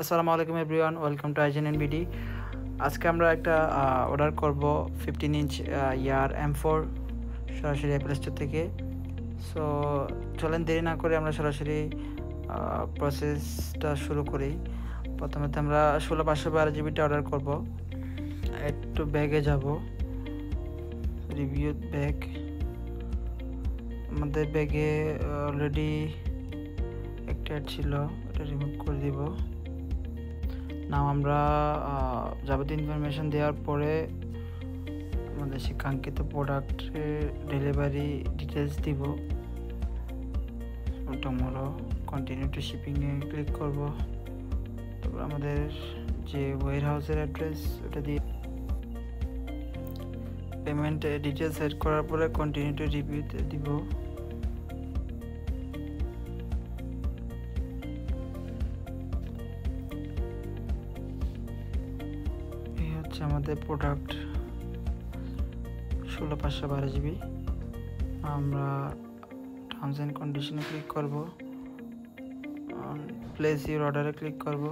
আসসালামু আলাইকুম everyone, welcome to eigen NBD. আজকে আমরা একটা অর্ডার করব 15 ইঞ্চ ইয়ার M4 সরাসরি অ্যাপল স্টোর থেকে। সো চলেন দেরি না করে আমরা সরাসরি প্রসেসটা শুরু করি। প্রথমে আমরা 16512 জিবিটা অর্ডার করব। একটু ব্যাগে যাব, রিভিউ ব্যাগ। আমাদের ব্যাগে অলরেডি একটা অ্যাড ছিল, এটা রিমুভ করে দিব। নাও আমরা যাবতীয় ইনফরমেশন দেওয়ার পরে আমাদের সেই কাঙ্ক্ষিত প্রোডাক্টের ডেলিভারি ডিটেলস দিব। টুমরো কন্টিনিউ টু শিপিংয়ে ক্লিক করব। তারপর আমাদের যে ওয়্যার হাউসের অ্যাড্রেস ওটা দিয়ে পেমেন্ট ডিটেলস সেট করার পরে কন্টিনিউ টু রিভিউতে দিব। এই হচ্ছে আমাদের প্রোডাক্ট 16512 জিবি। আমরা টার্মস অ্যান্ড কন্ডিশনে ক্লিক করব, প্লেস ইউর অর্ডারে ক্লিক করব।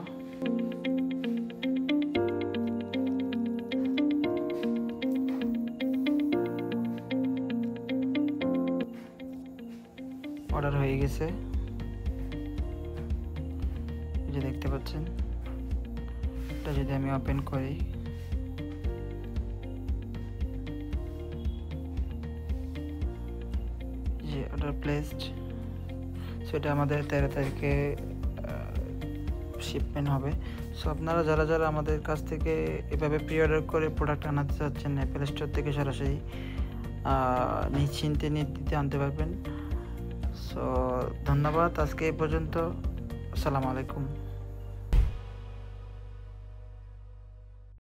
অর্ডার হয়ে গেছে, এই যে দেখতে পাচ্ছেন। এটা যদি আমি ওপেন করি, যে অর্ডার প্লেসড। সো এটা আমাদের 13 তারিখে শিপমেন্ট হবে। সো আপনারা যারা যারা আমাদের কাছ থেকে এভাবে প্রি অর্ডার করে প্রোডাক্ট আনাতে চাচ্ছেন অ্যাপল স্টোর থেকে সরাসরি নিশ্চিন্তে নির্দ্বিধায় আনতে পারবেন। সো ধন্যবাদ, আজকে এই পর্যন্ত। আসসালামু আলাইকুম।